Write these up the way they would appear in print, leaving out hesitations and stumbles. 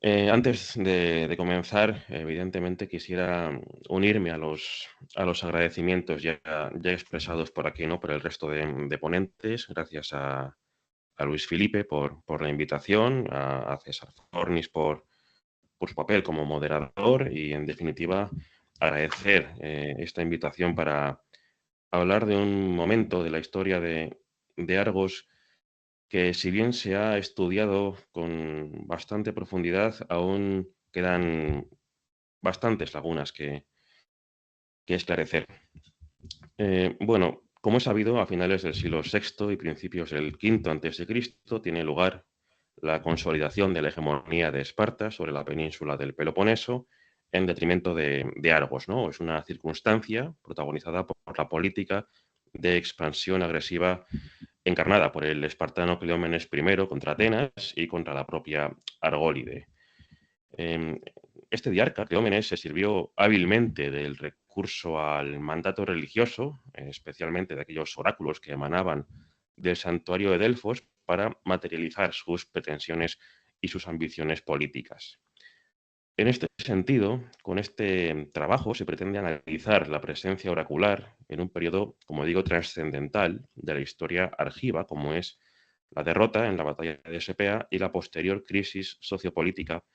Antes de comenzar, evidentemente quisiera unirme a los agradecimientos ya expresados por aquí, ¿no? Por el resto de ponentes. Gracias a Luis Felipe por la invitación, a César Fornis por su papel como moderador y, en definitiva, agradecer esta invitación para hablar de un momento de la historia de Argos que, si bien se ha estudiado con bastante profundidad, aún quedan bastantes lagunas que esclarecer. Bueno, como es sabido, a finales del siglo VI y principios del V a.C. tiene lugar la consolidación de la hegemonía de Esparta sobre la península del Peloponeso en detrimento de Argos, ¿no? Es una circunstancia protagonizada por la política de expansión agresiva encarnada por el espartano Cleómenes I contra Atenas y contra la propia Argólide. Eh, este diarca, Cleómenes, se sirvió hábilmente del recurso al mandato religioso, especialmente de aquellos oráculos que emanaban del santuario de Delfos, para materializar sus pretensiones y sus ambiciones políticas. En este sentido, con este trabajo se pretende analizar la presencia oracular en un periodo, como digo, trascendental de la historia argiva, como es la derrota en la batalla de Sepea y la posterior crisis sociopolítica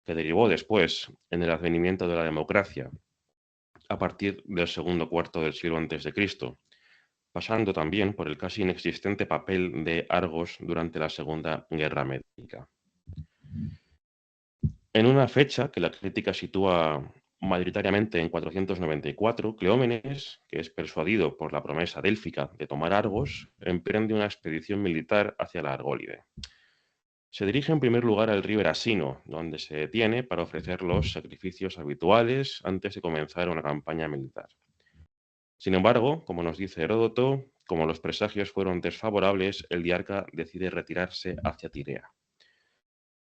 que derivó después en el advenimiento de la democracia a partir del segundo cuarto del siglo antes de Cristo, pasando también por el casi inexistente papel de Argos durante la Segunda Guerra Médica. En una fecha que la crítica sitúa mayoritariamente en 494, Cleómenes, que es persuadido por la promesa délfica de tomar Argos, emprende una expedición militar hacia la Argólide. Se dirige en primer lugar al río Erasino, donde se detiene para ofrecer los sacrificios habituales antes de comenzar una campaña militar. Sin embargo, como nos dice Heródoto, como los presagios fueron desfavorables, el diarca decide retirarse hacia Tirea.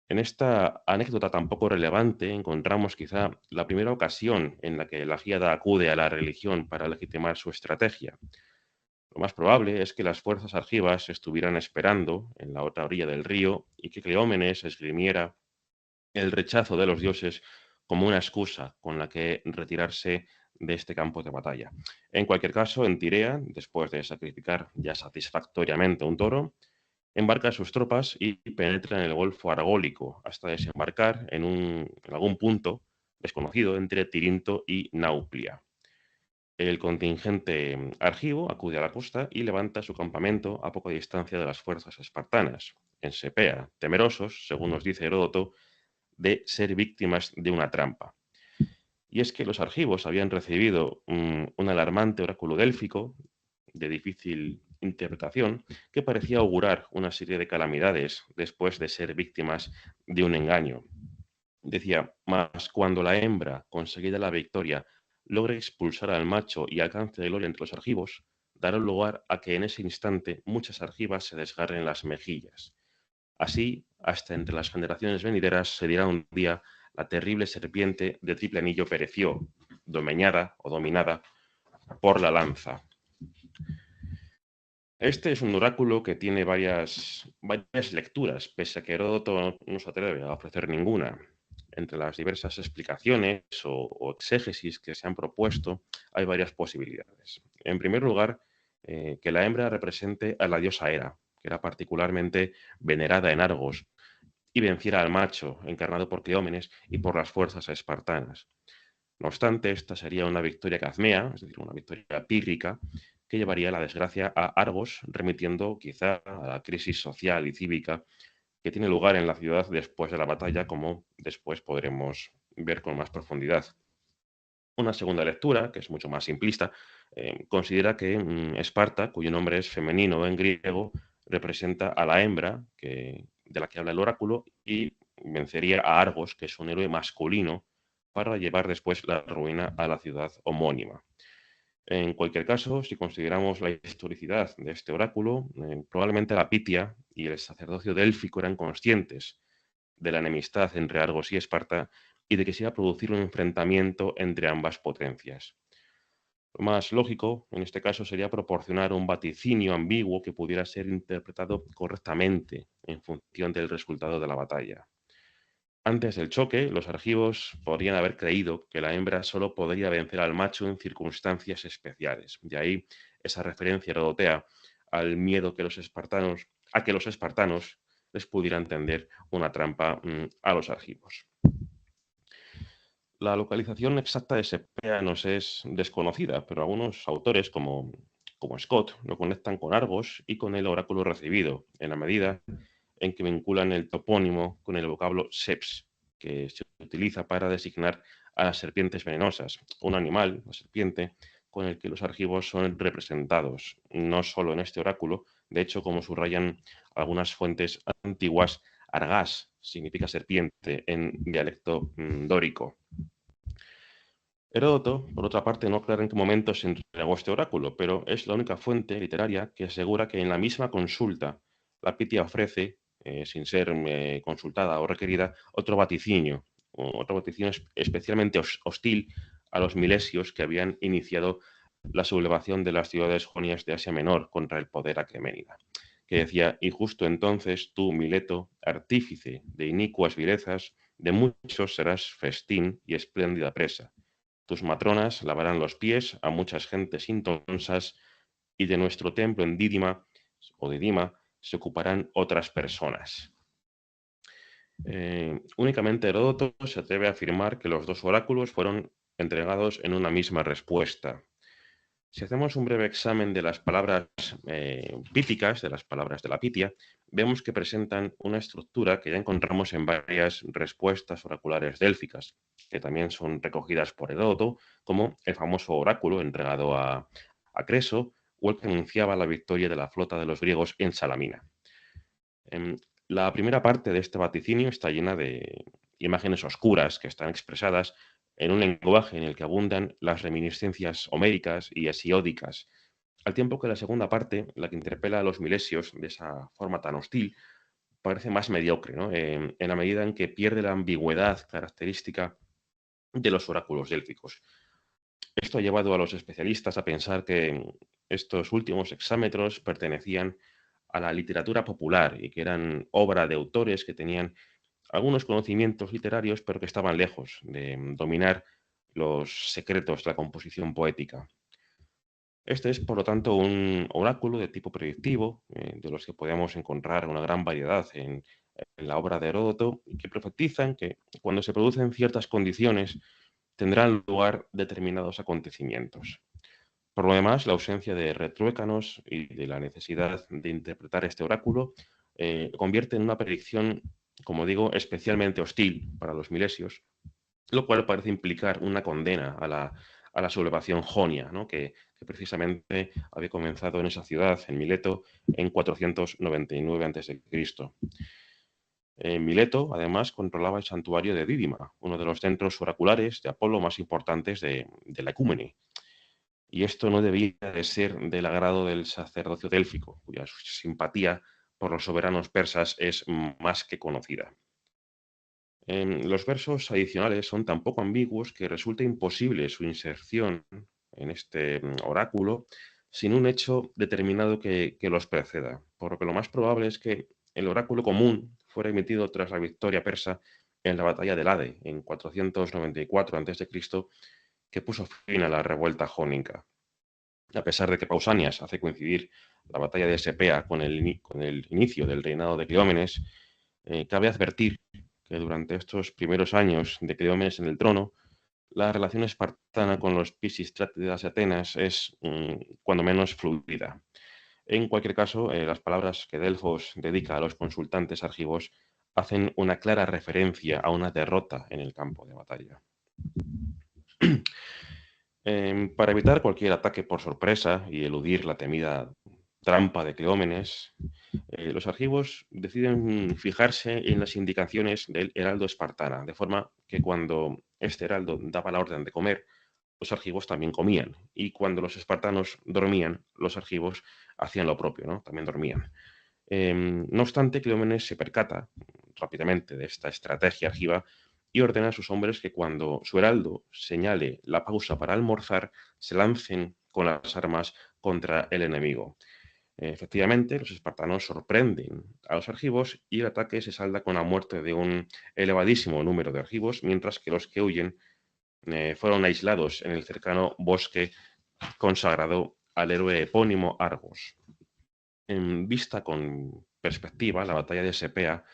En esta anécdota tan poco relevante encontramos quizá la primera ocasión en la que la Giada acude a la religión para legitimar su estrategia. Lo más probable es que las fuerzas argivas estuvieran esperando en la otra orilla del río y que Cleómenes esgrimiera el rechazo de los dioses como una excusa con la que retirarse de este campo de batalla. En cualquier caso, en Tirea, después de sacrificar ya satisfactoriamente un toro, embarca sus tropas y penetra en el Golfo Argólico hasta desembarcar en algún punto desconocido entre Tirinto y Nauplia. El contingente argivo acude a la costa y levanta su campamento a poca distancia de las fuerzas espartanas, en Sepea, temerosos, según nos dice Heródoto, de ser víctimas de una trampa. Y es que los argivos habían recibido un alarmante oráculo délfico de difícil interpretación que parecía augurar una serie de calamidades después de ser víctimas de un engaño. Decía, mas cuando la hembra, conseguida la victoria, logre expulsar al macho y alcance de gloria entre los argivos, dará lugar a que en ese instante muchas argivas se desgarren las mejillas. Así, hasta entre las generaciones venideras se dirá un día, la terrible serpiente de triple anillo pereció, domeñada o dominada por la lanza. Este es un oráculo que tiene varias lecturas, pese a que Heródoto no se atreve a ofrecer ninguna. Entre las diversas explicaciones o exégesis que se han propuesto, hay varias posibilidades. En primer lugar, que la hembra represente a la diosa Hera, que era particularmente venerada en Argos, y venciera al macho, encarnado por Cleómenes y por las fuerzas espartanas. No obstante, esta sería una victoria cadmea, es decir, una victoria pírrica, que llevaría la desgracia a Argos, remitiendo quizá a la crisis social y cívica que tiene lugar en la ciudad después de la batalla, como después podremos ver con más profundidad. Una segunda lectura, que es mucho más simplista, considera que Esparta, cuyo nombre es femenino en griego, representa a la hembra de la que habla el oráculo y vencería a Argos, que es un héroe masculino, para llevar después la ruina a la ciudad homónima. En cualquier caso, si consideramos la historicidad de este oráculo, probablemente la Pitia y el sacerdocio délfico eran conscientes de la enemistad entre Argos y Esparta y de que se iba a producir un enfrentamiento entre ambas potencias. Lo más lógico, en este caso, sería proporcionar un vaticinio ambiguo que pudiera ser interpretado correctamente en función del resultado de la batalla. Antes del choque, los argivos podrían haber creído que la hembra solo podría vencer al macho en circunstancias especiales. De ahí esa referencia herodotea al miedo a que los espartanos les pudieran tender una trampa a los argivos. La localización exacta de Sepea nos es desconocida, pero algunos autores, como Scott, lo conectan con Argos y con el oráculo recibido, en la medida en que vinculan el topónimo con el vocablo seps, que se utiliza para designar a las serpientes venenosas, un animal, la serpiente, con el que los argivos son representados, no solo en este oráculo, de hecho, como subrayan algunas fuentes antiguas, argás significa serpiente en dialecto dórico. Heródoto, por otra parte, no aclara en qué momento se entregó este oráculo, pero es la única fuente literaria que asegura que en la misma consulta la Pitia ofrece, sin ser consultada o requerida, otro vaticinio especialmente hostil a los milesios que habían iniciado la sublevación de las ciudades jonias de Asia Menor contra el poder aqueménida, que decía: y justo entonces tú, Mileto, artífice de inicuas vilezas, de muchos serás festín y espléndida presa. Tus matronas lavarán los pies a muchas gentes intonsas, y de nuestro templo en Dídima o Didima se ocuparán otras personas. Únicamente Heródoto se atreve a afirmar que los dos oráculos fueron entregados en una misma respuesta. Si hacemos un breve examen de las palabras píticas, de las palabras de la Pitia, vemos que presentan una estructura que ya encontramos en varias respuestas oraculares délficas, que también son recogidas por Heródoto, como el famoso oráculo entregado a Creso, o el que anunciaba la victoria de la flota de los griegos en Salamina. La primera parte de este vaticinio está llena de imágenes oscuras que están expresadas en un lenguaje en el que abundan las reminiscencias homéricas y hesiódicas, al tiempo que la segunda parte, la que interpela a los milesios de esa forma tan hostil, parece más mediocre, ¿no? En la medida en que pierde la ambigüedad característica de los oráculos délficos. Esto ha llevado a los especialistas a pensar que estos últimos hexámetros pertenecían a la literatura popular y que eran obra de autores que tenían algunos conocimientos literarios, pero que estaban lejos de dominar los secretos de la composición poética. Este es, por lo tanto, un oráculo de tipo predictivo, de los que podemos encontrar una gran variedad en la obra de Heródoto, que profetizan que cuando se producen ciertas condiciones tendrán lugar determinados acontecimientos. Por lo demás, la ausencia de retruécanos y de la necesidad de interpretar este oráculo convierte en una predicción, como digo, especialmente hostil para los milesios, lo cual parece implicar una condena a la sublevación jonia, ¿no? que precisamente había comenzado en esa ciudad, en Mileto, en 499 a.C. Mileto, además, controlaba el santuario de Dídima, uno de los centros oraculares de Apolo más importantes de la ecúmene. Y esto no debía de ser del agrado del sacerdocio délfico, cuya simpatía por los soberanos persas es más que conocida. Los versos adicionales son tan poco ambiguos que resulta imposible su inserción en este oráculo sin un hecho determinado que los preceda, por lo que lo más probable es que el oráculo común fuera emitido tras la victoria persa en la batalla del Ade en 494 a.C., que puso fin a la revuelta jónica. A pesar de que Pausanias hace coincidir la batalla de Sepea con el inicio del reinado de Cleómenes, cabe advertir que durante estos primeros años de Cleómenes en el trono, la relación espartana con los Pisistrátidas de Atenas es, cuando menos, fluida. En cualquier caso, las palabras que Delfos dedica a los consultantes argivos hacen una clara referencia a una derrota en el campo de batalla. Para evitar cualquier ataque por sorpresa y eludir la temida trampa de Cleómenes, los argivos deciden fijarse en las indicaciones del heraldo espartana, de forma que cuando este heraldo daba la orden de comer, los argivos también comían, y cuando los espartanos dormían, los argivos hacían lo propio, ¿no? También dormían. No obstante, Cleómenes se percata rápidamente de esta estrategia argiva y ordena a sus hombres que cuando su heraldo señale la pausa para almorzar, se lancen con las armas contra el enemigo. Efectivamente, los espartanos sorprenden a los argivos y el ataque se salda con la muerte de un elevadísimo número de argivos, mientras que los que huyen fueron aislados en el cercano bosque consagrado al héroe epónimo Argos. En vista con perspectiva, la batalla de Sepea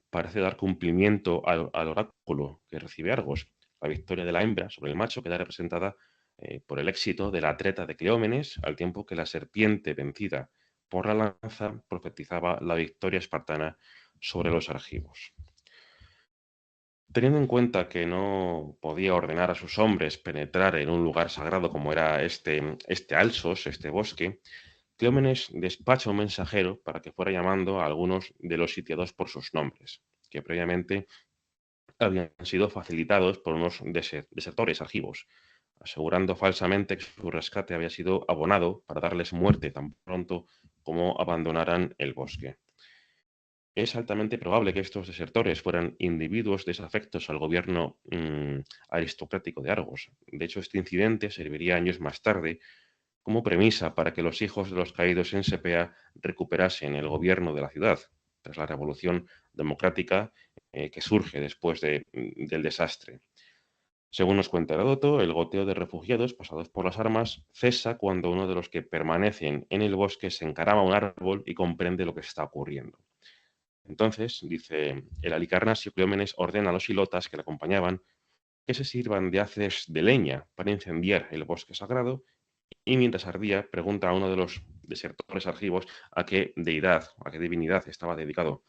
parece dar cumplimiento al oráculo que recibe Argos. La victoria de la hembra sobre el macho queda representada por el éxito de la treta de Cleómenes, al tiempo que la serpiente vencida por la lanza profetizaba la victoria espartana sobre los argivos. Teniendo en cuenta que no podía ordenar a sus hombres penetrar en un lugar sagrado como era este Alsos, este bosque, Cleómenes despacha un mensajero para que fuera llamando a algunos de los sitiados por sus nombres, que previamente habían sido facilitados por unos desertores argivos, asegurando falsamente que su rescate había sido abonado para darles muerte tan pronto como abandonaran el bosque. Es altamente probable que estos desertores fueran individuos desafectos al gobierno aristocrático de Argos. De hecho, este incidente serviría años más tarde como premisa para que los hijos de los caídos en Sepea recuperasen el gobierno de la ciudad, tras la revolución democrática que surge después del desastre. Según nos cuenta Heródoto, el goteo de refugiados pasados por las armas cesa cuando uno de los que permanecen en el bosque se encarama a un árbol y comprende lo que está ocurriendo. Entonces, dice el Alicarnasio, Cleómenes ordena a los ilotas que le acompañaban que se sirvan de haces de leña para incendiar el bosque sagrado y mientras ardía pregunta a uno de los desertores argivos a qué deidad, a qué divinidad estaba dedicado.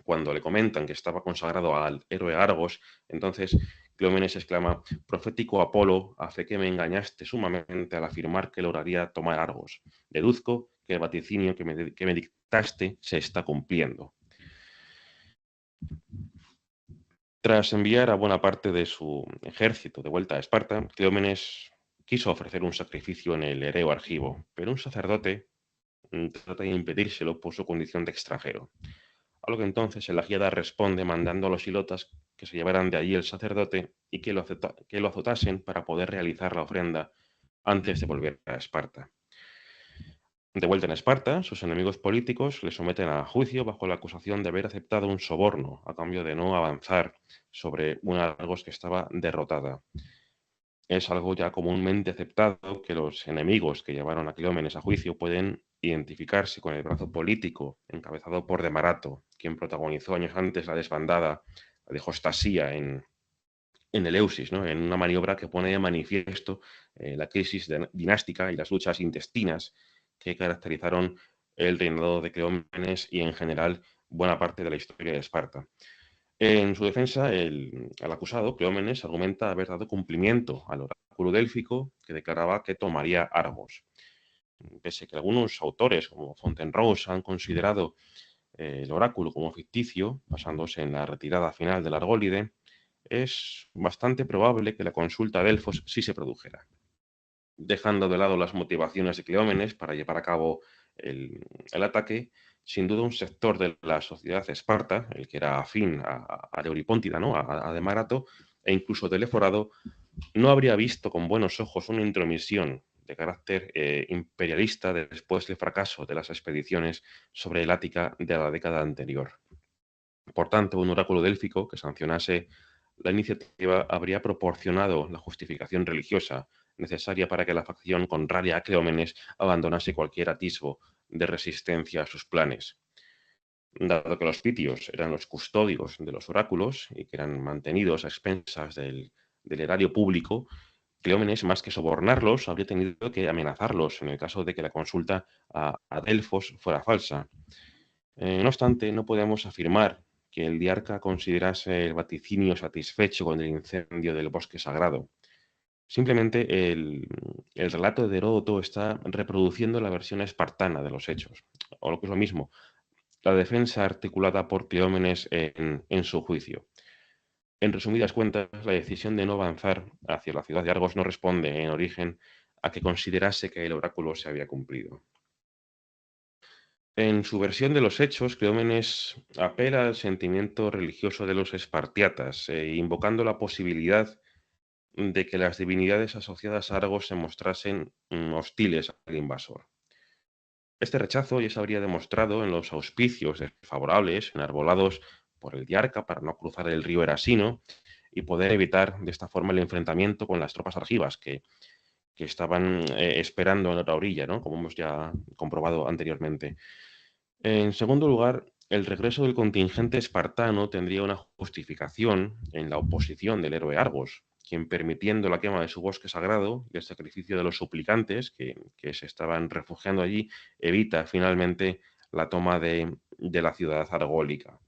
Cuando le comentan que estaba consagrado al héroe Argos, entonces Cleómenes exclama: profético Apolo, a fe que me engañaste sumamente al afirmar que lograría tomar Argos. Deduzco que el vaticinio que me dictaste se está cumpliendo. Tras enviar a buena parte de su ejército de vuelta a Esparta, Cleómenes quiso ofrecer un sacrificio en el Ereo Argivo, pero un sacerdote trata de impedírselo por su condición de extranjero. A lo que entonces el Agiada responde mandando a los ilotas que se llevaran de allí el sacerdote y que lo azotasen para poder realizar la ofrenda antes de volver a Esparta. De vuelta en Esparta, sus enemigos políticos le someten a juicio bajo la acusación de haber aceptado un soborno a cambio de no avanzar sobre una Argos que estaba derrotada. Es algo ya comúnmente aceptado que los enemigos que llevaron a Cleómenes a juicio pueden identificarse con el brazo político encabezado por Demarato, quien protagonizó años antes la desbandada de Jostasía en Eleusis, ¿no? En una maniobra que pone de manifiesto la crisis dinástica y las luchas intestinas que caracterizaron el reinado de Cleómenes y en general buena parte de la historia de Esparta. En su defensa, el acusado, Cleómenes, argumenta haber dado cumplimiento al oráculo délfico que declaraba que tomaría Argos. Pese a que algunos autores, como Fontenrose, han considerado el oráculo como ficticio, basándose en la retirada final del Argólide, es bastante probable que la consulta a Delfos sí se produjera. Dejando de lado las motivaciones de Cleómenes para llevar a cabo el ataque, sin duda un sector de la sociedad esparta, el que era afín a Euripóntida, ¿no? a Demarato, e incluso Teleforado, no habría visto con buenos ojos una intromisión de carácter imperialista después del fracaso de las expediciones sobre el Ática de la década anterior. Por tanto, un oráculo délfico que sancionase la iniciativa habría proporcionado la justificación religiosa necesaria para que la facción contraria a Cleómenes abandonase cualquier atisbo de resistencia a sus planes. Dado que los pitios eran los custodios de los oráculos y que eran mantenidos a expensas del erario público, Cleómenes, más que sobornarlos, habría tenido que amenazarlos en el caso de que la consulta a Delfos fuera falsa. No obstante, no podemos afirmar que el diarca considerase el vaticinio satisfecho con el incendio del bosque sagrado. Simplemente el relato de Heródoto está reproduciendo la versión espartana de los hechos, o lo que es lo mismo, la defensa articulada por Cleómenes en su juicio. En resumidas cuentas, la decisión de no avanzar hacia la ciudad de Argos no responde en origen a que considerase que el oráculo se había cumplido. En su versión de los hechos, Cleómenes apela al sentimiento religioso de los espartiatas, invocando la posibilidad de que las divinidades asociadas a Argos se mostrasen hostiles al invasor. Este rechazo ya se habría demostrado en los auspicios desfavorables enarbolados por el diarca para no cruzar el río Erasino y poder evitar de esta forma el enfrentamiento con las tropas argivas que estaban esperando en la otra orilla, ¿no? Como hemos ya comprobado anteriormente. En segundo lugar, el regreso del contingente espartano tendría una justificación en la oposición del héroe Argos, quien permitiendo la quema de su bosque sagrado y el sacrificio de los suplicantes que se estaban refugiando allí, evita finalmente la toma de la ciudad argólica.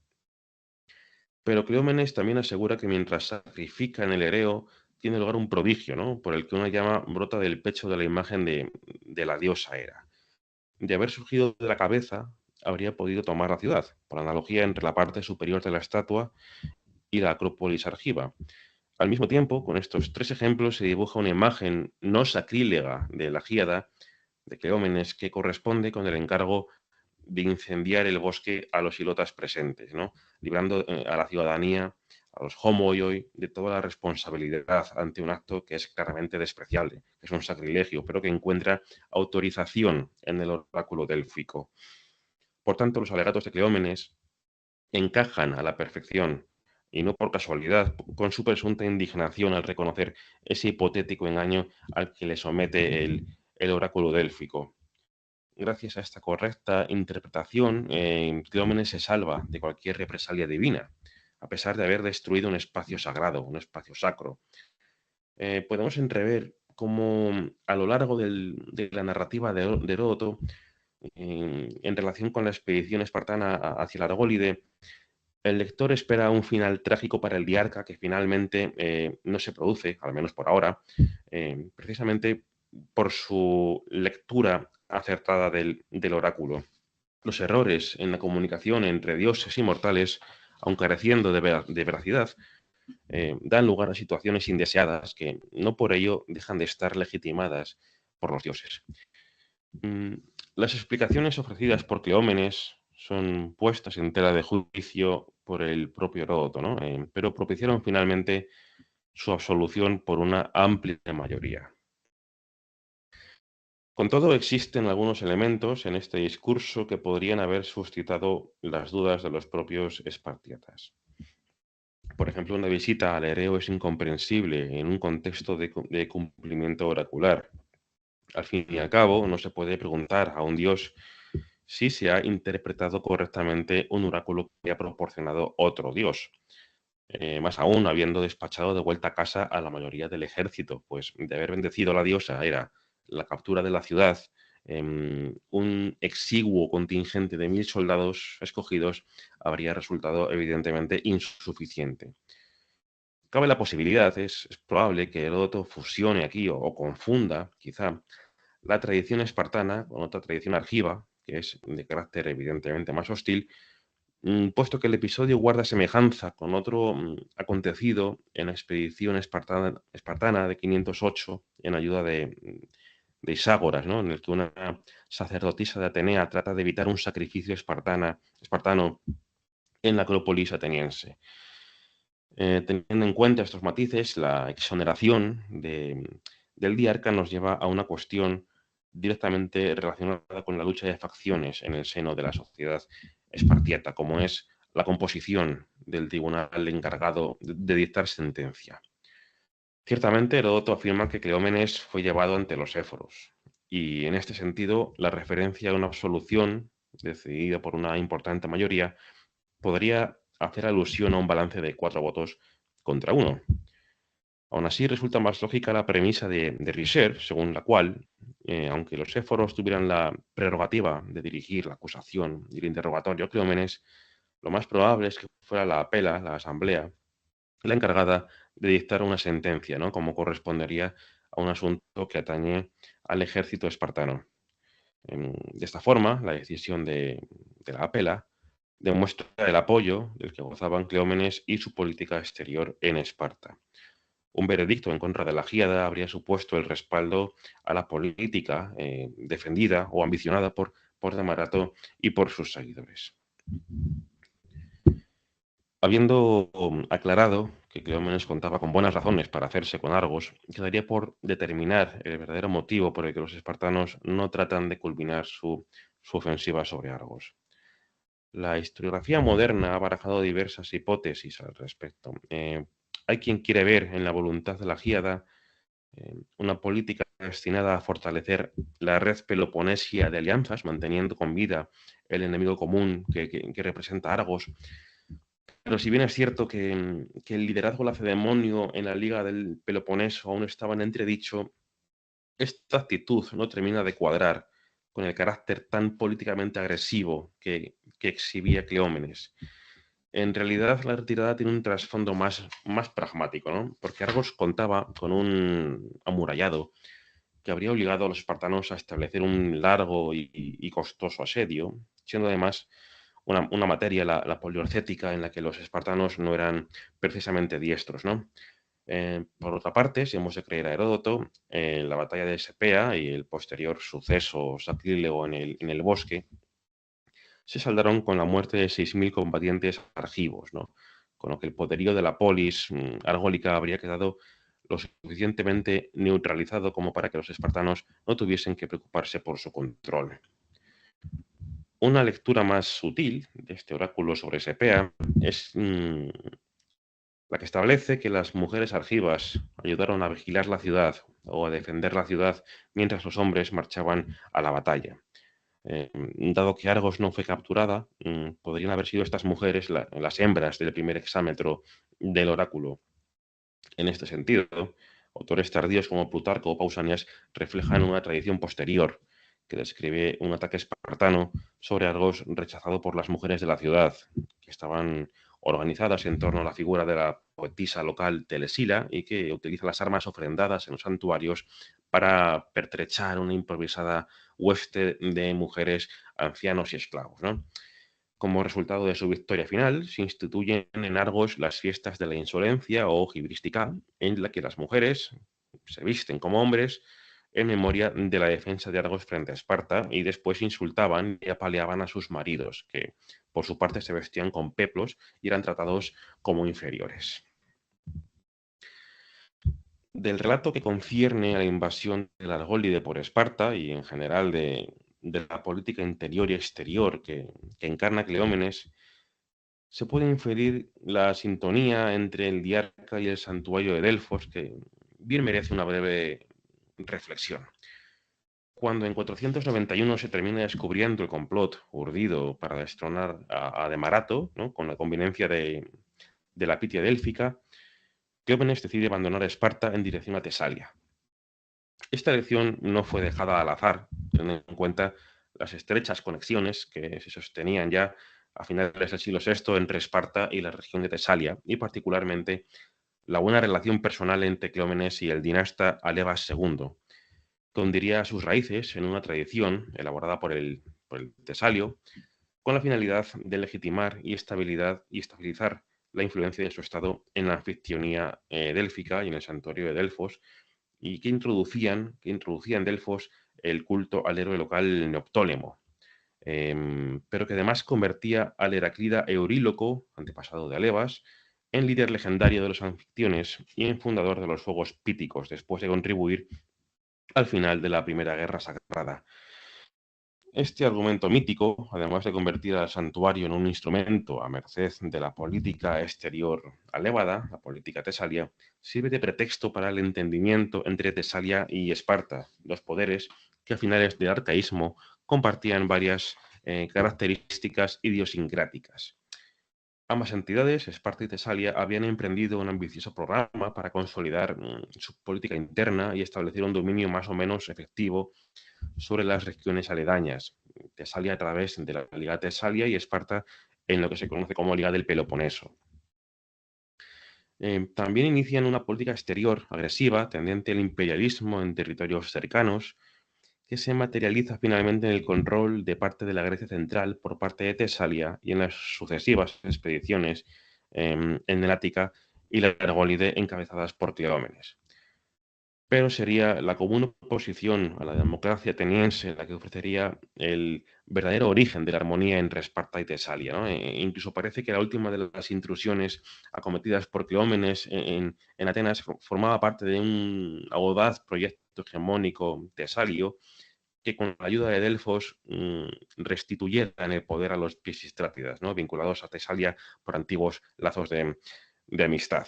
Pero Cleómenes también asegura que mientras sacrifica en el Ereo, tiene lugar un prodigio, ¿no? Por el que una llama brota del pecho de la imagen de la diosa Hera. De haber surgido de la cabeza, habría podido tomar la ciudad, por analogía entre la parte superior de la estatua y la Acrópolis argiva. Al mismo tiempo, con estos tres ejemplos se dibuja una imagen no sacrílega de la Gíada de Cleómenes que corresponde con el encargo de incendiar el bosque a los ilotas presentes, ¿no? Librando a la ciudadanía, a los homoioi, de toda la responsabilidad ante un acto que es claramente despreciable, que es un sacrilegio, pero que encuentra autorización en el oráculo délfico. Por tanto, los alegatos de Cleómenes encajan a la perfección, y no por casualidad, con su presunta indignación al reconocer ese hipotético engaño al que le somete el oráculo délfico. Gracias a esta correcta interpretación, Cleómenes se salva de cualquier represalia divina, a pesar de haber destruido un espacio sagrado, un espacio sacro. Podemos entrever cómo a lo largo de la narrativa de Heródoto, en relación con la expedición espartana hacia la Argólide, el lector espera un final trágico para el diarca que finalmente no se produce, al menos por ahora, precisamente por su lectura acertada del oráculo. Los errores en la comunicación entre dioses y mortales, aun careciendo de veracidad, dan lugar a situaciones indeseadas que no por ello dejan de estar legitimadas por los dioses. Mm, Las explicaciones ofrecidas por Cleómenes son puestas en tela de juicio por el propio Heródoto, ¿no? Pero propiciaron finalmente su absolución por una amplia mayoría. Con todo, existen algunos elementos en este discurso que podrían haber suscitado las dudas de los propios espartiatas. Por ejemplo, una visita al Ereo es incomprensible en un contexto de cumplimiento oracular. Al fin y al cabo, no se puede preguntar a un dios si se ha interpretado correctamente un oráculo que ha proporcionado otro dios. Más aún, habiendo despachado de vuelta a casa a la mayoría del ejército, pues de haber bendecido a la diosa era la captura de la ciudad, un exiguo contingente de 1000 soldados escogidos habría resultado evidentemente insuficiente. Cabe la posibilidad, es probable que Heródoto fusione aquí o confunda, quizá, la tradición espartana con otra tradición argiva, que es de carácter evidentemente más hostil, puesto que el episodio guarda semejanza con otro acontecido en la expedición espartana de 508 en ayuda de Iságoras, ¿no? En el que una sacerdotisa de Atenea trata de evitar un sacrificio espartano en la Acrópolis ateniense. Teniendo en cuenta estos matices, la exoneración del diarca nos lleva a una cuestión directamente relacionada con la lucha de facciones en el seno de la sociedad espartiata, como es la composición del tribunal encargado de dictar sentencia. Ciertamente, Heródoto afirma que Cleómenes fue llevado ante los éforos, y en este sentido, la referencia a una absolución decidida por una importante mayoría podría hacer alusión a un balance de 4 votos contra uno. Aún así, resulta más lógica la premisa de Richer, según la cual, aunque los éforos tuvieran la prerrogativa de dirigir la acusación y el interrogatorio a Cleómenes, lo más probable es que fuera la apela, la asamblea, la encargada de dictar una sentencia, ¿no? Como correspondería a un asunto que atañe al ejército espartano. De esta forma, la decisión de la apela demuestra el apoyo del que gozaban Cleómenes y su política exterior en Esparta. Un veredicto en contra de la Gíada habría supuesto el respaldo a la política defendida o ambicionada por Demarato y por sus seguidores. Habiendo aclarado que Cleómenes contaba con buenas razones para hacerse con Argos, quedaría por determinar el verdadero motivo por el que los espartanos no tratan de culminar su su ofensiva sobre Argos. La historiografía moderna ha barajado diversas hipótesis al respecto. Hay quien quiere ver en la voluntad de la Giada una política destinada a fortalecer la red peloponesia de alianzas, manteniendo con vida el enemigo común que representa Argos. Pero si bien es cierto que el liderazgo lacedemonio en la Liga del Peloponeso aún estaba en entredicho, esta actitud no termina de cuadrar con el carácter tan políticamente agresivo que exhibía Cleómenes. En realidad, la retirada tiene un trasfondo más pragmático, ¿no? Porque Argos contaba con un amurallado que habría obligado a los espartanos a establecer un largo y costoso asedio, siendo además una materia, la poliorcética, en la que los espartanos no eran precisamente diestros, ¿no? Por otra parte, si hemos de creer a Heródoto, la batalla de Sepea y el posterior suceso sacrílego en el bosque se saldaron con la muerte de 6.000 combatientes argivos, ¿no? Con lo que el poderío de la polis argólica habría quedado lo suficientemente neutralizado como para que los espartanos no tuviesen que preocuparse por su control. Una lectura más sutil de este oráculo sobre Sepea es la que establece que las mujeres argivas ayudaron a vigilar la ciudad o a defender la ciudad mientras los hombres marchaban a la batalla. Dado que Argos no fue capturada, podrían haber sido estas mujeres las hembras del primer exámetro del oráculo. En este sentido, autores tardíos como Plutarco o Pausanias reflejan una tradición posterior que describe un ataque espartano sobre Argos rechazado por las mujeres de la ciudad, que estaban organizadas en torno a la figura de la poetisa local Telesila y que utiliza las armas ofrendadas en los santuarios para pertrechar una improvisada hueste de mujeres, ancianos y esclavos, ¿no? Como resultado de su victoria final, se instituyen en Argos las fiestas de la insolencia o gibrística, en la que las mujeres se visten como hombres en memoria de la defensa de Argos frente a Esparta y después insultaban y apaleaban a sus maridos, que por su parte se vestían con peplos y eran tratados como inferiores. Del relato que concierne a la invasión del Argólide por Esparta y en general de la política interior y exterior que encarna Cleómenes, se puede inferir la sintonía entre el diarca y el santuario de Delfos, que bien merece una breve reflexión. Cuando en 491 se termina descubriendo el complot urdido para destronar a Demarato, ¿no? Con la conveniencia de la Pitia délfica, Cleómenes decide abandonar Esparta en dirección a Tesalia. Esta elección no fue dejada al azar, teniendo en cuenta las estrechas conexiones que se sostenían ya a finales del siglo VI entre Esparta y la región de Tesalia, y particularmente la buena relación personal entre Cleómenes y el dinasta Alevas II, que hundiría sus raíces en una tradición elaborada por el Tesalio, con la finalidad de legitimar y estabilizar la influencia de su estado en la anfictionía délfica y en el santuario de Delfos, y que introducía en Delfos el culto al héroe local Neoptólemo, pero que además convertía al Heraclida Euríloco, antepasado de Alevas, en líder legendario de los anfictiones y en fundador de los Fuegos Píticos, después de contribuir al final de la Primera Guerra Sagrada. Este argumento mítico, además de convertir al santuario en un instrumento a merced de la política exterior alévada, la política tesalia, sirve de pretexto para el entendimiento entre Tesalia y Esparta, dos poderes que a finales del arcaísmo compartían varias características idiosincráticas. Ambas entidades, Esparta y Tesalia, habían emprendido un ambicioso programa para consolidar su política interna y establecer un dominio más o menos efectivo sobre las regiones aledañas. Tesalia a través de la Liga Tesalia y Esparta en lo que se conoce como Liga del Peloponeso. También inician una política exterior agresiva tendente al imperialismo en territorios cercanos, que se materializa finalmente en el control de parte de la Grecia central por parte de Tesalia y en las sucesivas expediciones en el Ática y la Argólide encabezadas por Cleómenes. Pero sería la común oposición a la democracia ateniense la que ofrecería el verdadero origen de la armonía entre Esparta y Tesalia, ¿no? Incluso parece que la última de las intrusiones acometidas por Cleómenes en Atenas formaba parte de un audaz proyecto hegemónico tesalio que con la ayuda de Delfos restituyeran el poder a los Pisístrapidas, ¿no? Vinculados a Tesalia por antiguos lazos de amistad.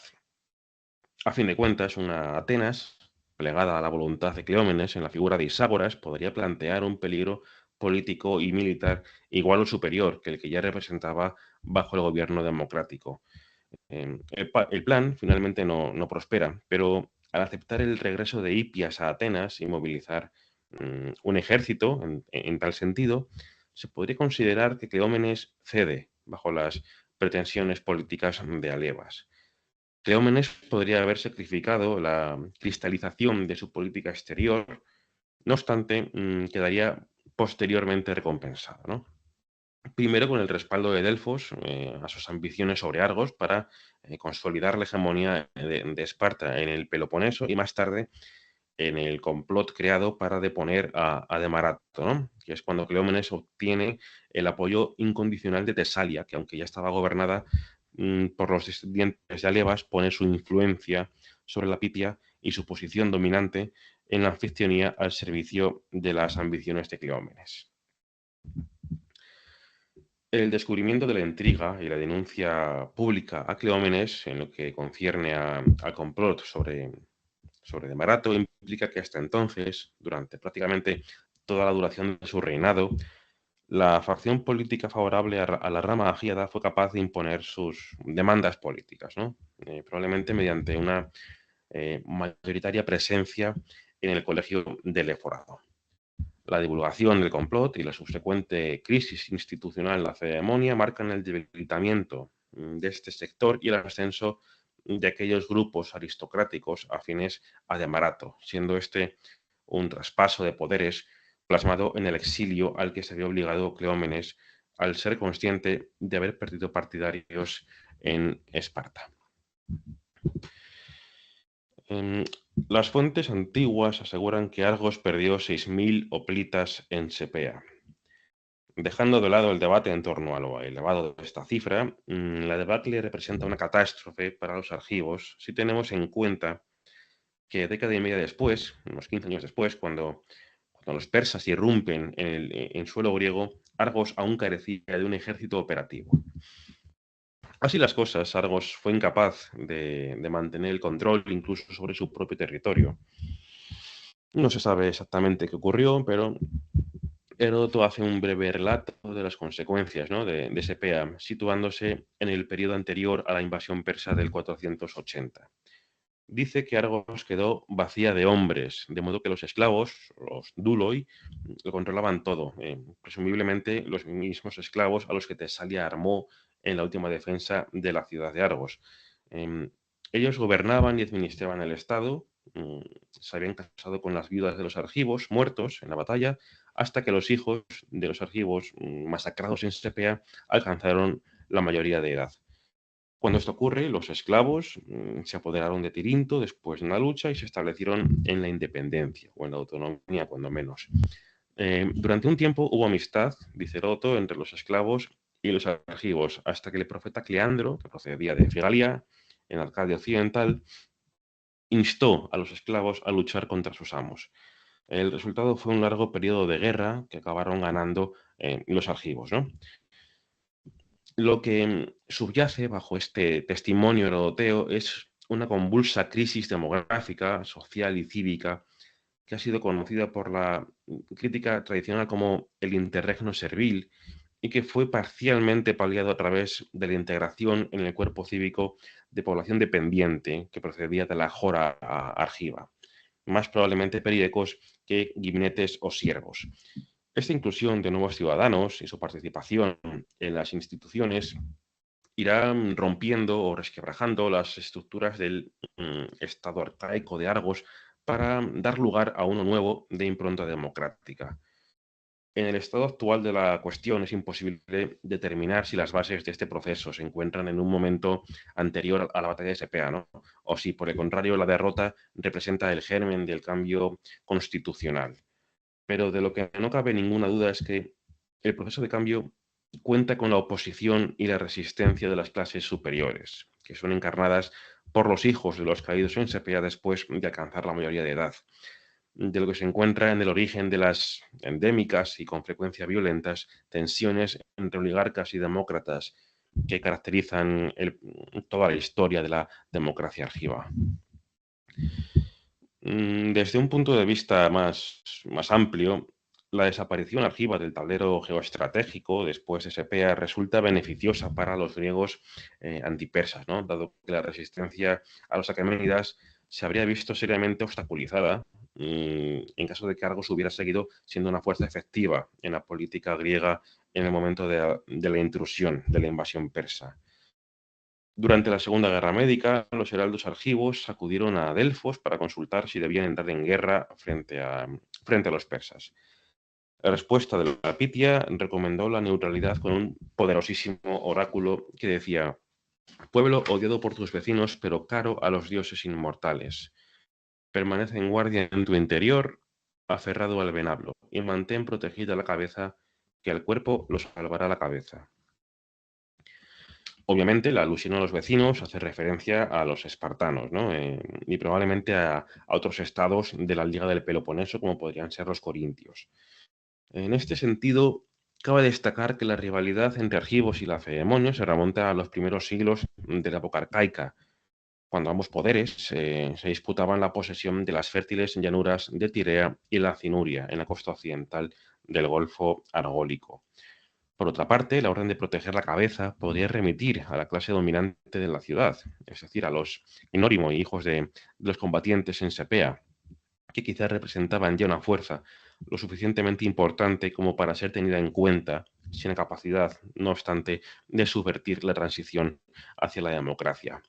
A fin de cuentas, una Atenas, plegada a la voluntad de Cleómenes en la figura de Iságoras, podría plantear un peligro político y militar igual o superior que el que ya representaba bajo el gobierno democrático. El plan finalmente no prospera, pero al aceptar el regreso de Hipias a Atenas y movilizar un ejército en tal sentido, se podría considerar que Cleómenes cede bajo las pretensiones políticas de Alevas. Cleómenes podría haber sacrificado la cristalización de su política exterior, no obstante, quedaría posteriormente recompensado, ¿no? Primero con el respaldo de Delfos a sus ambiciones sobre Argos para consolidar la hegemonía de Esparta en el Peloponeso y más tarde en el complot creado para deponer a Demarato, ¿no? Que es cuando Cleómenes obtiene el apoyo incondicional de Tesalia, que aunque ya estaba gobernada por los descendientes de Alevas, pone su influencia sobre la Pitia y su posición dominante en la anfictionía al servicio de las ambiciones de Cleómenes. El descubrimiento de la intriga y la denuncia pública a Cleómenes en lo que concierne al complot sobre Demarato implica que hasta entonces, durante prácticamente toda la duración de su reinado, la facción política favorable a la rama agíada fue capaz de imponer sus demandas políticas, ¿no? Probablemente mediante una mayoritaria presencia en el colegio del eforado. La divulgación del complot y la subsecuente crisis institucional en la ceremonia marcan el debilitamiento de este sector y el ascenso de aquellos grupos aristocráticos afines a Demarato, siendo este un traspaso de poderes plasmado en el exilio al que se había obligado Cleómenes al ser consciente de haber perdido partidarios en Esparta. Las fuentes antiguas aseguran que Argos perdió 6.000 hoplitas en Sepea. Dejando de lado el debate en torno a lo elevado de esta cifra, la debacle representa una catástrofe para los argivos si tenemos en cuenta que década y media después, unos 15 años después, cuando los persas irrumpen en suelo griego, Argos aún carecía de un ejército operativo. Así las cosas, Argos fue incapaz de mantener el control incluso sobre su propio territorio. No se sabe exactamente qué ocurrió, pero Heródoto hace un breve relato de las consecuencias, ¿no? de Sepea, situándose en el periodo anterior a la invasión persa del 480. Dice que Argos quedó vacía de hombres, de modo que los esclavos, los duloi, lo controlaban todo, presumiblemente los mismos esclavos a los que Tesalia armó en la última defensa de la ciudad de Argos. Eh, Ellos gobernaban y administraban el Estado, se habían casado con las viudas de los argivos muertos en la batalla, hasta que los hijos de los argivos masacrados en Sepea alcanzaron la mayoría de edad. Cuando esto ocurre, los esclavos se apoderaron de Tirinto después de una lucha y se establecieron en la independencia, o en la autonomía, cuando menos. Durante un tiempo hubo amistad, dice Heródoto, entre los esclavos y los argivos, hasta que el profeta Cleandro, que procedía de Figalia, en Arcadia Occidental, instó a los esclavos a luchar contra sus amos. El resultado fue un largo periodo de guerra que acabaron ganando los argivos, ¿no? Lo que subyace bajo este testimonio herodoteo es una convulsa crisis demográfica, social y cívica que ha sido conocida por la crítica tradicional como el interregno servil y que fue parcialmente paliado a través de la integración en el cuerpo cívico de población dependiente que procedía de la jora argiva, más probablemente peridecos que gimnetes o siervos. Esta inclusión de nuevos ciudadanos y su participación en las instituciones irá rompiendo o resquebrajando las estructuras del Estado arcaico de Argos para dar lugar a uno nuevo de impronta democrática. En el estado actual de la cuestión es imposible determinar si las bases de este proceso se encuentran en un momento anterior a la batalla de Sepea, ¿no? O si, por el contrario, la derrota representa el germen del cambio constitucional. Pero de lo que no cabe ninguna duda es que el proceso de cambio cuenta con la oposición y la resistencia de las clases superiores, que son encarnadas por los hijos de los caídos en Sepea después de alcanzar la mayoría de edad. de lo que se encuentra en el origen de las endémicas y con frecuencia violentas tensiones entre oligarcas y demócratas que caracterizan toda la historia de la democracia argiva. Desde un punto de vista más amplio, la desaparición argiva del tablero geoestratégico después de Sepea resulta beneficiosa para los griegos antipersas, ¿no? Dado que la resistencia a los aqueménidas se habría visto seriamente obstaculizada en caso de que Argos hubiera seguido siendo una fuerza efectiva en la política griega en el momento de la intrusión, de la invasión persa. Durante la Segunda Guerra Médica, los heraldos argivos acudieron a Delfos para consultar si debían entrar en guerra frente a los persas. La respuesta de la Pitia recomendó la neutralidad con un poderosísimo oráculo que decía: pueblo odiado por tus vecinos, pero caro a los dioses inmortales. Permanece en guardia en tu interior, aferrado al venablo, y mantén protegida la cabeza, que el cuerpo lo salvará la cabeza. Obviamente, la alusión a los vecinos hace referencia a los espartanos, ¿no? Y probablemente a otros estados de la Liga del Peloponeso, como podrían ser los corintios. En este sentido, cabe destacar que la rivalidad entre argivos y lacedemonios se remonta a los primeros siglos de la época arcaica, cuando ambos poderes se disputaban la posesión de las fértiles llanuras de Tirea y la Cinuria, en la costa occidental del Golfo Argólico. Por otra parte, la orden de proteger la cabeza podría remitir a la clase dominante de la ciudad, es decir, a los Inórimo, hijos de los combatientes en Sepea, que quizás representaban ya una fuerza lo suficientemente importante como para ser tenida en cuenta, sin la capacidad, no obstante, de subvertir la transición hacia la democracia.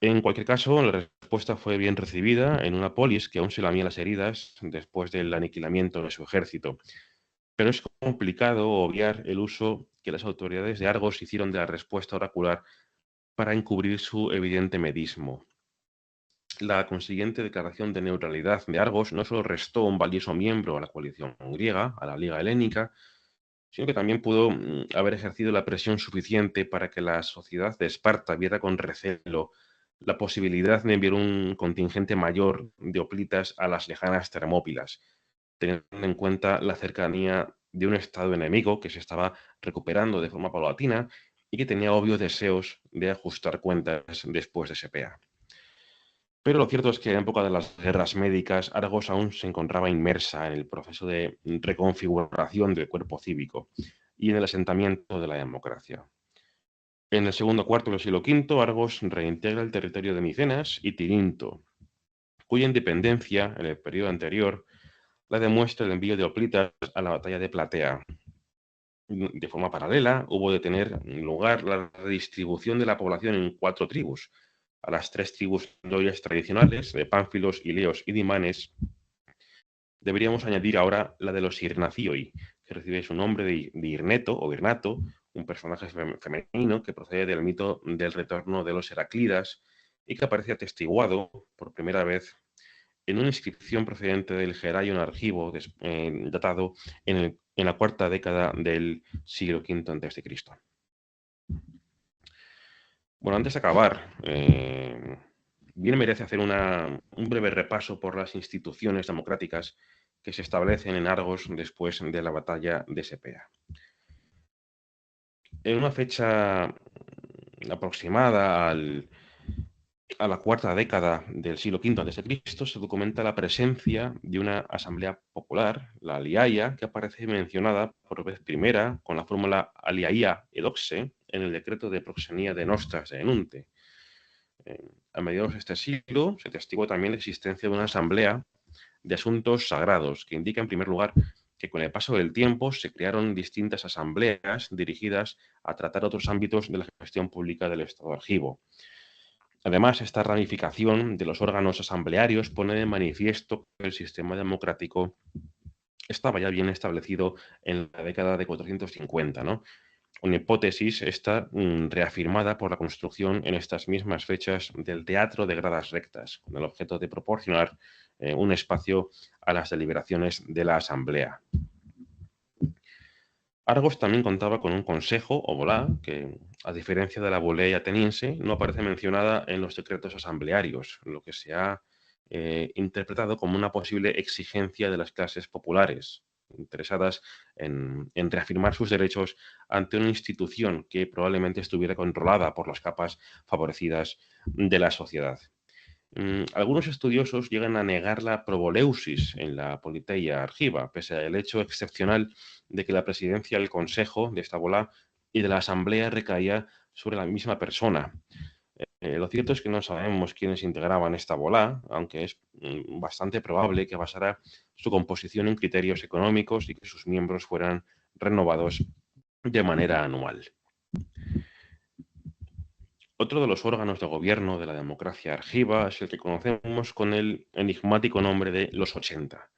En cualquier caso, la respuesta fue bien recibida en una polis que aún se lamía las heridas después del aniquilamiento de su ejército. Pero es complicado obviar el uso que las autoridades de Argos hicieron de la respuesta oracular para encubrir su evidente medismo. La consiguiente declaración de neutralidad de Argos no solo restó un valioso miembro a la coalición griega, a la Liga Helénica, sino que también pudo haber ejercido la presión suficiente para que la sociedad de Esparta viera con recelo la posibilidad de enviar un contingente mayor de hoplitas a las lejanas Termópilas, teniendo en cuenta la cercanía de un estado enemigo que se estaba recuperando de forma paulatina y que tenía obvios deseos de ajustar cuentas después de Sepea. Pero lo cierto es que en época de las guerras médicas, Argos aún se encontraba inmersa en el proceso de reconfiguración del cuerpo cívico y en el asentamiento de la democracia. En el segundo cuarto del siglo V, Argos reintegra el territorio de Micenas y Tirinto, cuya independencia en el periodo anterior la demuestra el envío de hoplitas a la batalla de Platea. De forma paralela, hubo de tener lugar la redistribución de la población en 4 tribus. A las 3 tribus nobles tradicionales, de Pánfilos, Ileos y Dimanes, deberíamos añadir ahora la de los Irnacioi, que recibe su nombre de Irneto o Irnato, un personaje femenino que procede del mito del retorno de los Heraclidas y que aparece atestiguado por primera vez en una inscripción procedente del Geraion Argivo, datado en la cuarta década del siglo V a.C. Bueno, antes de acabar, bien merece hacer un breve repaso por las instituciones democráticas que se establecen en Argos después de la batalla de Sepea. En una fecha aproximada a la cuarta década del siglo V a.C., se documenta la presencia de una asamblea popular, la Aliaia, que aparece mencionada por vez primera con la fórmula Aliaia edoxe en el decreto de proxenía de Nostras de Enunte. A mediados de este siglo se testigó también la existencia de una asamblea de asuntos sagrados, que indica en primer lugar que con el paso del tiempo se crearon distintas asambleas dirigidas a tratar otros ámbitos de la gestión pública del Estado argivo. Además, esta ramificación de los órganos asamblearios pone de manifiesto que el sistema democrático estaba ya bien establecido en la década de 450, ¿no? Una hipótesis está reafirmada por la construcción en estas mismas fechas del teatro de gradas rectas, con el objeto de proporcionar un espacio a las deliberaciones de la asamblea. Argos también contaba con un consejo o volá que, a diferencia de la volea ateniense, no aparece mencionada en los decretos asamblearios, lo que se ha interpretado como una posible exigencia de las clases populares, interesadas en reafirmar sus derechos ante una institución que probablemente estuviera controlada por las capas favorecidas de la sociedad. Algunos estudiosos llegan a negar la proboleusis en la Politeia Argiva, pese al hecho excepcional de que la presidencia del Consejo de esta bola y de la Asamblea recaía sobre la misma persona. Lo cierto es que no sabemos quiénes integraban esta bola, aunque es bastante probable que basara su composición en criterios económicos y que sus miembros fueran renovados de manera anual. Otro de los órganos de gobierno de la democracia argiva es el que conocemos con el enigmático nombre de los 80.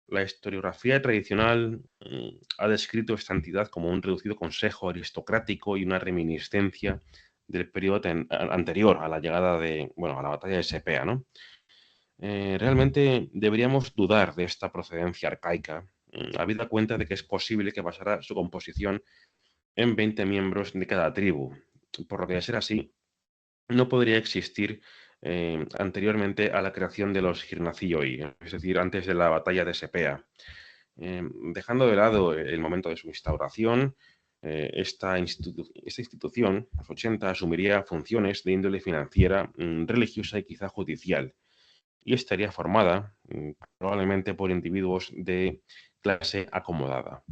La historiografía tradicional ha descrito esta entidad como un reducido consejo aristocrático y una reminiscencia del periodo anterior a la llegada a la batalla de Sepea, ¿no? Realmente deberíamos dudar de esta procedencia arcaica, habida cuenta de que es posible que basara su composición en 20 miembros de cada tribu. Por lo que, de ser así, no podría existir anteriormente a la creación de los Girnacilloi, es decir, antes de la batalla de Sepea. Dejando de lado el momento de su instauración, esta institución, los 80, asumiría funciones de índole financiera, religiosa y quizá judicial, y estaría formada probablemente por individuos de clase acomodada.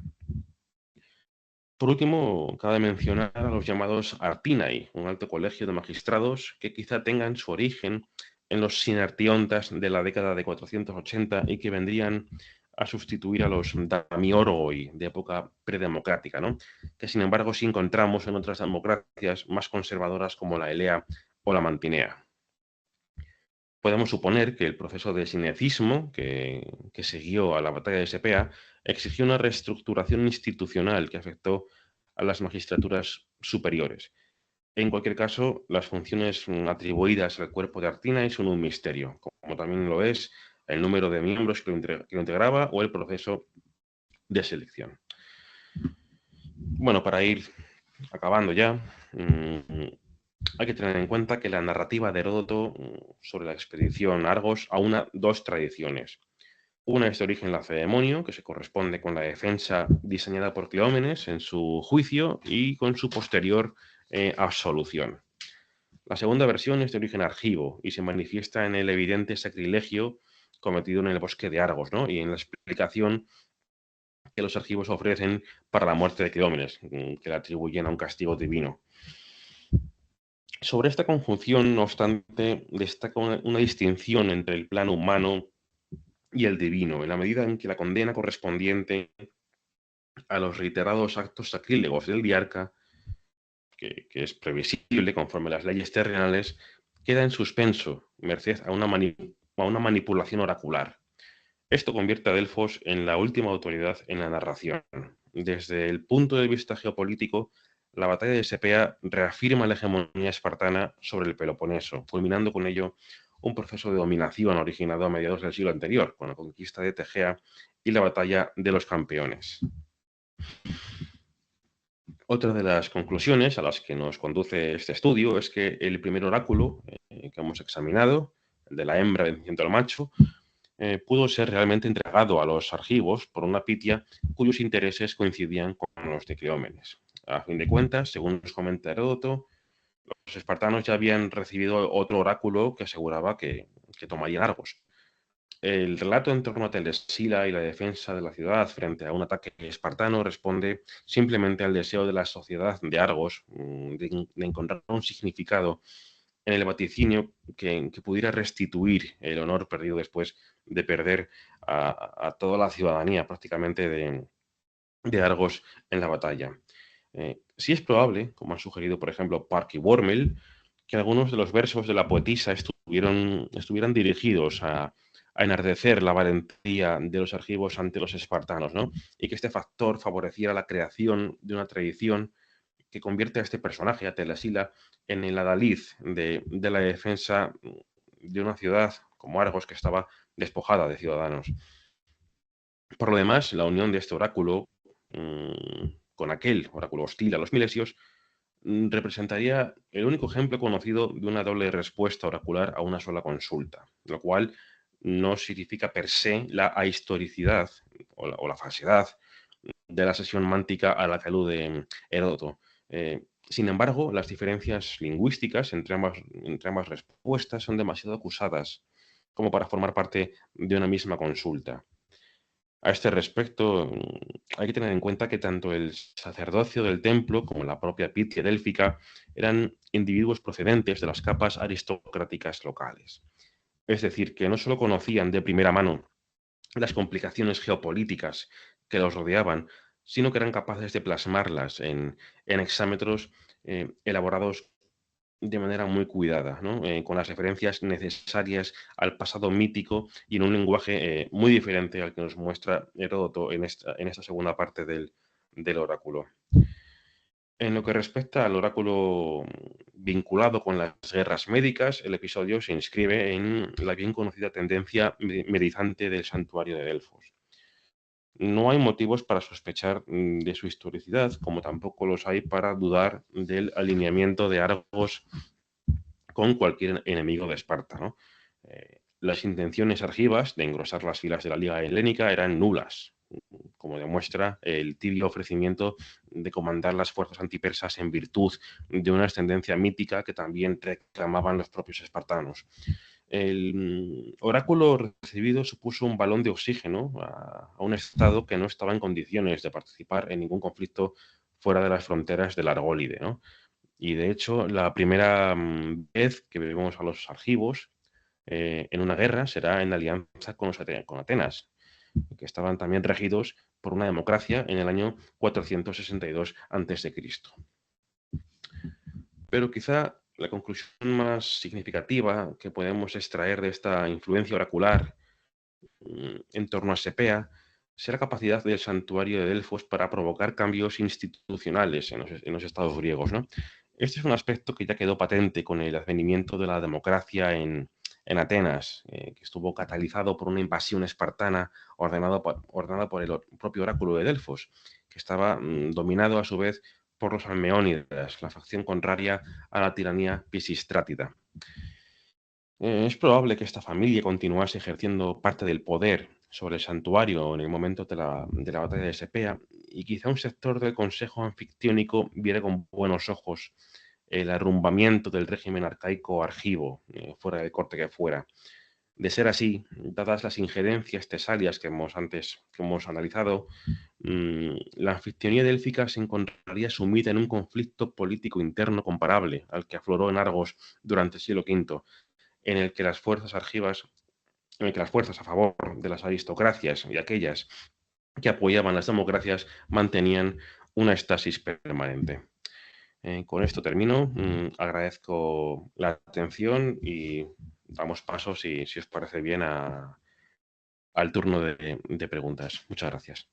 Por último, cabe mencionar a los llamados Artinai, un alto colegio de magistrados que quizá tengan su origen en los sinartiontas de la década de 480 y que vendrían a sustituir a los damiorgoi de época predemocrática, ¿no? Que sin embargo sí encontramos en otras democracias más conservadoras como la Elea o la Mantinea. Podemos suponer que el proceso de sinecismo que siguió a la batalla de Sepea exigió una reestructuración institucional que afectó a las magistraturas superiores. En cualquier caso, las funciones atribuidas al cuerpo de Artinai son un misterio, como también lo es el número de miembros que lo integraba o el proceso de selección. Bueno, para ir acabando ya, hay que tener en cuenta que la narrativa de Heródoto sobre la expedición Argos aúna dos tradiciones. Una es de origen lacedemonio, que se corresponde con la defensa diseñada por Cleómenes en su juicio y con su posterior absolución. La segunda versión es de origen argivo y se manifiesta en el evidente sacrilegio cometido en el bosque de Argos, ¿no? Y en la explicación que los argivos ofrecen para la muerte de Cleómenes, que le atribuyen a un castigo divino. Sobre esta conjunción, no obstante, destaca una distinción entre el plano humano y el divino, en la medida en que la condena correspondiente a los reiterados actos sacrílegos del diarca, que es previsible conforme a las leyes terrenales, queda en suspenso, merced a una manipulación oracular. Esto convierte a Delfos en la última autoridad en la narración. Desde el punto de vista geopolítico, la batalla de Sepea reafirma la hegemonía espartana sobre el Peloponeso, culminando con ello un proceso de dominación originado a mediados del siglo anterior, con la conquista de Tegea y la batalla de los campeones. Otra de las conclusiones a las que nos conduce este estudio es que el primer oráculo que hemos examinado, el de la hembra venciendo al macho, pudo ser realmente entregado a los argivos por una pitia cuyos intereses coincidían con los de Cleómenes. A fin de cuentas, según nos comenta Heródoto, los espartanos ya habían recibido otro oráculo que aseguraba que tomarían Argos. El relato en torno a Telesila y la defensa de la ciudad frente a un ataque espartano responde simplemente al deseo de la sociedad de Argos de encontrar un significado en el vaticinio que pudiera restituir el honor perdido después de perder a toda la ciudadanía prácticamente de Argos en la batalla. Sí es probable, como han sugerido por ejemplo Park y Wormel, que algunos de los versos de la poetisa estuvieran dirigidos a enardecer la valentía de los argivos ante los espartanos, ¿no? Y que este factor favoreciera la creación de una tradición que convierte a este personaje, a Telesila, en el adalid de la defensa de una ciudad como Argos que estaba despojada de ciudadanos. Por lo demás, la unión de este oráculo con aquel oráculo hostil a los milesios representaría el único ejemplo conocido de una doble respuesta oracular a una sola consulta, lo cual no significa per se la ahistoricidad o la falsedad de la sesión mántica a la que alude Heródoto. Sin embargo, las diferencias lingüísticas entre ambas respuestas son demasiado acusadas como para formar parte de una misma consulta. A este respecto, hay que tener en cuenta que tanto el sacerdocio del templo como la propia Pitia délfica eran individuos procedentes de las capas aristocráticas locales. Es decir, que no solo conocían de primera mano las complicaciones geopolíticas que los rodeaban, sino que eran capaces de plasmarlas en hexámetros elaborados de manera muy cuidada, ¿no? Con las referencias necesarias al pasado mítico y en un lenguaje muy diferente al que nos muestra Heródoto en esta segunda parte del oráculo. En lo que respecta al oráculo vinculado con las guerras médicas, el episodio se inscribe en la bien conocida tendencia medizante del santuario de Delfos. No hay motivos para sospechar de su historicidad, como tampoco los hay para dudar del alineamiento de Argos con cualquier enemigo de Esparta, ¿no? Las intenciones argivas de engrosar las filas de la Liga Helénica eran nulas, como demuestra el tibio ofrecimiento de comandar las fuerzas antipersas en virtud de una ascendencia mítica que también reclamaban los propios espartanos. El oráculo recibido supuso un balón de oxígeno a un Estado que no estaba en condiciones de participar en ningún conflicto fuera de las fronteras del Argólide, ¿no? Y de hecho, la primera vez que vemos a los argivos en una guerra será en alianza con Atenas, que estaban también regidos por una democracia en el año 462 a.C. Pero quizá la conclusión más significativa que podemos extraer de esta influencia oracular en torno a Sepea será la capacidad del santuario de Delfos para provocar cambios institucionales en los estados griegos, ¿no? Este es un aspecto que ya quedó patente con el advenimiento de la democracia en Atenas, que estuvo catalizado por una invasión espartana ordenada por el propio oráculo de Delfos, que estaba dominado a su vez por los almeónidas, la facción contraria a la tiranía pisistrátida. Es probable que esta familia continuase ejerciendo parte del poder sobre el santuario en el momento de la batalla de Sepea, y quizá un sector del consejo anfictiónico viera con buenos ojos el arrumbamiento del régimen arcaico argivo, fuera del corte que fuera. De ser así, dadas las injerencias tesalias que hemos analizado, la anfictionía délfica se encontraría sumida en un conflicto político interno comparable al que afloró en Argos durante el siglo V, en el que las fuerzas argivas, en el que las fuerzas a favor de las aristocracias y aquellas que apoyaban las democracias mantenían una estasis permanente. Con esto termino. Agradezco la atención y damos paso, si os parece bien, al turno de preguntas. Muchas gracias.